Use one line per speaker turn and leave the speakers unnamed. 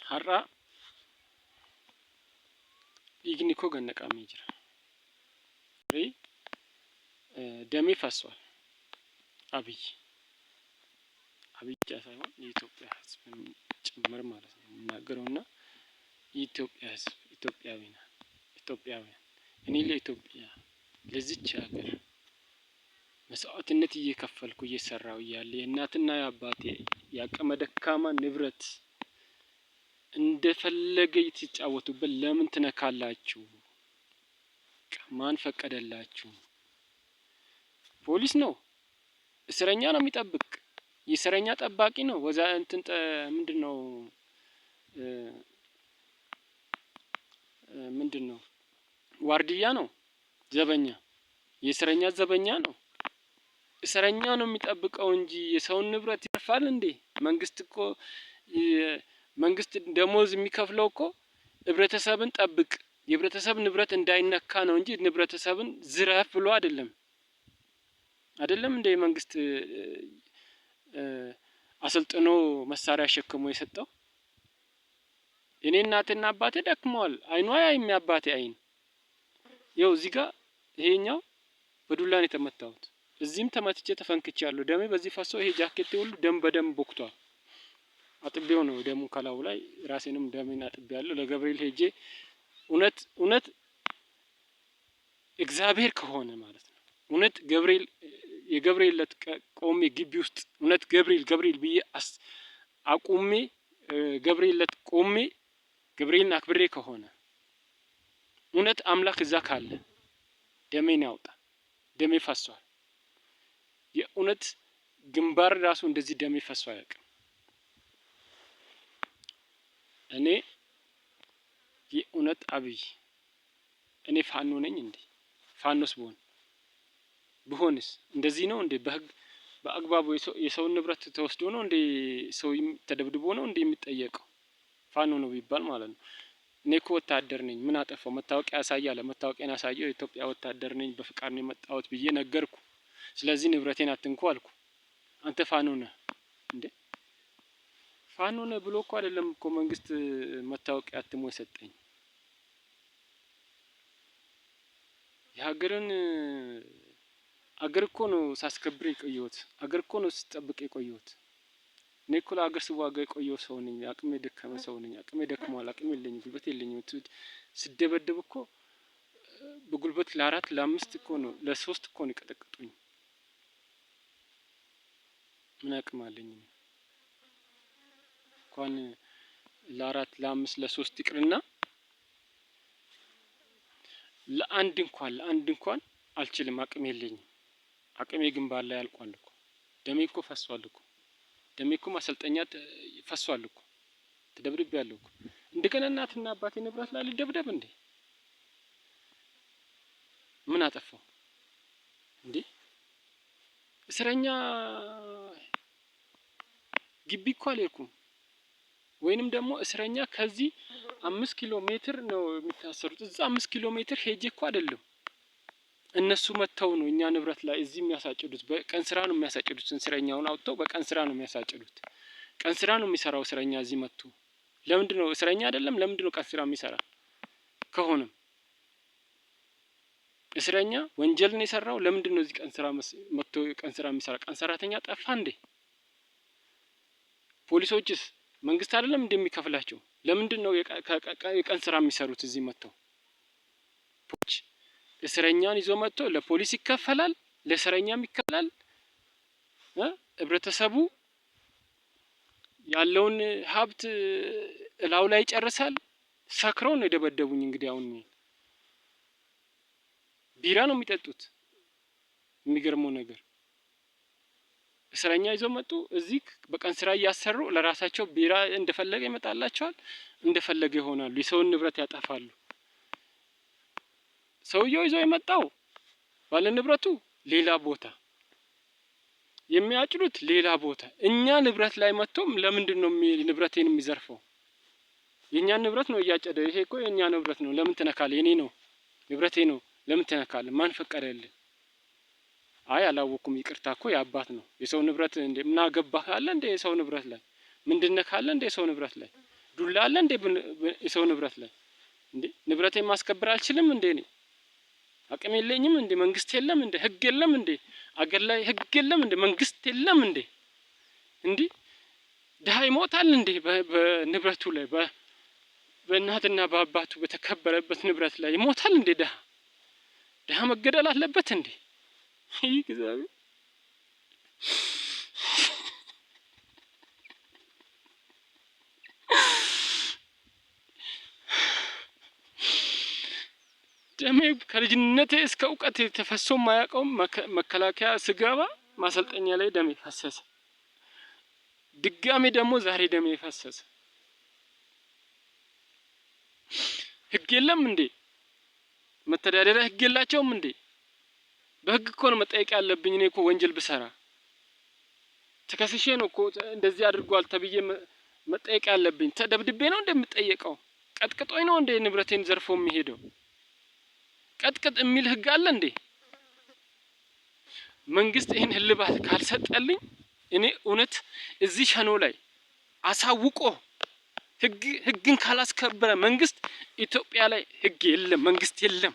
har'a dhiigni koo gannaqamee jira. ደሜ ፈሷል። አብይ ብቻ ሳይሆን የኢትዮጵያ ሕዝብ ጭምር ማለት ነው የምናገረውና የኢትዮጵያ ሕዝብ ኢትዮጵያውያን እኔ ለኢትዮጵያ ለዚች ሀገር መስዋዕትነት እየከፈልኩ እየሰራሁ እያለ የእናትና የአባቴ የአቅመ ደካማ ንብረት እንደፈለገ ይትጫወቱበት ለምን ትነካላችሁ? ማን ፈቀደላችሁ? ፖሊስ ነው እስረኛ ነው የሚጠብቅ የእስረኛ ጠባቂ ነው ወዛ እንትን ምንድነው ምንድነው ዋርድያ ነው ዘበኛ የእስረኛ ዘበኛ ነው እስረኛ ነው የሚጠብቀው እንጂ የሰውን ንብረት ይርፋል እንዴ? መንግስት እኮ መንግስት ደሞዝ የሚከፍለው እኮ ህብረተሰብን ጠብቅ የህብረተሰብ ንብረት እንዳይነካ ነው እንጂ ህብረተሰብን ዝረፍ ብሎ አይደለም እንደ መንግስት አሰልጥኖ መሳሪያ ሸክሞ የሰጠው። እኔ እናትና አባቴ ደክመዋል። አይኗ ያይም የአባቴ አይን ይኸው እዚህ ጋር ይሄኛው በዱላ ነው የተመታሁት። እዚህም ተመትቼ ተፈንክቻለሁ። ደሜ በዚህ ፈሶ ይሄ ጃኬቴ ሁሉ ደም በደም ቦክቷል። አጥቤው ነው ደሙ ከላው ላይ ራሴንም ደሜን አጥቤያለሁ። ለገብርኤል ሄጄ እውነት እግዚአብሔር ከሆነ ማለት ነው እውነት ገብርኤል የገብርኤል ዕለት ቆሜ ግቢ ውስጥ እውነት ገብርኤል ብዬ አቁሜ ገብርኤል ዕለት ቆሜ ገብርኤልን አክብሬ ከሆነ እውነት አምላክ እዛ ካለ ደሜን ያውጣ። ደሜ ፈሷል። የእውነት ግንባር ራሱ እንደዚህ ደሜ ፈሷ አያውቅም። እኔ የእውነት አብይ እኔ ፋኖ ነኝ እንዴ? ፋኖስ ብሆንስ እንደዚህ ነው እንዴ? በህግ በአግባቡ የሰውን ንብረት ተወስዶ ነው እንዴ? ሰው ተደብድቦ ነው እንዴ የሚጠየቀው? ፋኖ ነው ቢባል ማለት ነው። እኔ እኮ ወታደር ነኝ። ምን አጠፋው? መታወቂያ ያሳያል። መታወቂያን ያሳየው የኢትዮጵያ ወታደር ነኝ በፍቃድ ነው የመጣሁት ብዬ ነገርኩ። ስለዚህ ንብረቴን አትንኩ አልኩ። አንተ ፋኖ ነህ እንዴ? ፋኖ ነህ ብሎ እኮ አይደለም እኮ መንግስት መታወቂያ አትሞ የሰጠኝ። የሀገርን አገር እኮ ነው ሳስከብር የቆየሁት። አገር እኮ ነው ስጠብቅ የቆየሁት። እኔ እኮ ለሀገር ስዋጋ የቆየሁ ሰው ነኝ። አቅሜ ደከመ ሰው ነኝ። አቅሜ ደክሟል። አቅም የለኝም፣ ጉልበት የለኝም። ስደበደብ እኮ በጉልበት ለአራት ለአምስት እኮ ነው ለሶስት እኮ ነው የቀጠቀጡኝ። ምን አቅም አለኝ እንኳን ለአራት ለአምስት ለሶስት ይቅርና ለአንድ እንኳን አልችልም። አቅም የለኝም። አቅሜ ግንባር ላይ አልቋል እኮ። ደሜ እኮ ፈሷል እኮ። ደሜ እኮ ማሰልጠኛ ፈሷል እኮ። ተደብድቤያለሁ እኮ። እንደገና እናትና አባቴ ንብረት ላይ ልደብደብ እንዴ? ምን አጠፋው እንዴ? እስረኛ ግቢ እኮ አልሄድኩም። ወይንም ደግሞ እስረኛ ከዚህ 5 ኪሎ ሜትር ነው የሚታሰሩት። እዛ 5 ኪሎ ሜትር ሄጄ እኮ አይደለም እነሱ መተው ነው እኛ ንብረት ላይ እዚህ የሚያሳጭዱት። በቀን ስራ ነው የሚያሳጭዱት። እስረኛውን አውጥተው በቀን ስራ ነው የሚያሳጭዱት። ቀን ስራ ነው የሚሰራው እስረኛ እዚህ መጥቶ። ለምንድነው እስረኛ አይደለም? ለምንድነው ቀን ስራ የሚሰራ? ከሆነም እስረኛ ወንጀል ነው የሰራው። ለምንድነው እዚህ ቀን ስራ መጥቶ ቀን ስራ የሚሰራ? ቀን ሰራተኛ ጠፋ እንዴ? ፖሊሶችስ መንግስት አይደለም እንደሚከፍላቸው? ለምንድነው የቀን ስራ የሚሰሩት እዚህ መጥተው? እስረኛን ይዞ መጥቶ ለፖሊስ ይከፈላል፣ ለእስረኛም ይከፈላል። ህብረተሰቡ ያለውን ሀብት እላው ላይ ይጨርሳል። ሰክረው ነው የደበደቡኝ። እንግዲህ አሁን ቢራ ነው የሚጠጡት። የሚገርመው ነገር እስረኛ ይዞ መጡ። እዚህ በቀን ስራ እያሰሩ ለራሳቸው ቢራ እንደፈለገ ይመጣላቸዋል፣ እንደፈለገ ይሆናሉ። የሰውን ንብረት ያጠፋሉ። ሰውየው ይዞ የመጣው ባለ ንብረቱ ሌላ ቦታ የሚያጭዱት ሌላ ቦታ። እኛ ንብረት ላይ መጥቶም ለምንድነው ንብረቴን የሚዘርፈው? የኛን ንብረት ነው እያጨደ። ይሄ እኮ የኛ ንብረት ነው፣ ለምን ትነካለህ? የኔ ነው፣ ንብረቴ ነው፣ ለምን ትነካለህ? ማን ፈቀደልህ? አይ አላወኩም፣ ይቅርታ እኮ የአባት ነው። የሰው ንብረት እንደ ምን አገባህ አለ እንደ የሰው ንብረት ላይ ምንድነው ካለ እንደ የሰው ንብረት ላይ ዱላ አለ እንዴ የሰው ንብረት ላይ እንዴ? ንብረቴን ማስከበር አልችልም እንዴ? እኔ አቅም የለኝም እንዴ? መንግስት የለም እንዴ? ህግ የለም እንዴ? አገር ላይ ህግ የለም እንዴ? መንግስት የለም እንዴ? እንዴ ድሃ ይሞታል እንዴ? በንብረቱ ላይ በእናትና በአባቱ በተከበረበት ንብረት ላይ ይሞታል እንዴ? ድሃ መገደል አለበት እንዴ? ይህ እግዚአብሔር ደሜ ከልጅነቴ እስከ እውቀቴ ተፈሶ የማያውቀው መከላከያ ስገባ ማሰልጠኛ ላይ ደሜ ፈሰሰ። ድጋሜ ደግሞ ዛሬ ደሜ ፈሰሰ። ህግ የለም እንዴ? መተዳደሪያ ህግ የላቸውም እንዴ? በህግ እኮ ነው መጠየቅ ያለብኝ። እኔ እኮ ወንጀል ብሰራ ተከስሼ ነው እኮ እንደዚህ አድርጓል ተብዬ መጠየቅ ያለብኝ። ተደብድቤ ነው እንደምጠየቀው? ቀጥቅጦኝ ነው እንዴ ንብረቴን ዘርፎ የሚሄደው? ቀጥቅጥ የሚል ህግ አለ እንዴ? መንግስት ይህን ህልባት ካልሰጠልኝ እኔ እውነት እዚህ ሸኖ ላይ አሳውቆ ህግን ካላስከበረ መንግስት ኢትዮጵያ ላይ ህግ የለም፣ መንግስት የለም።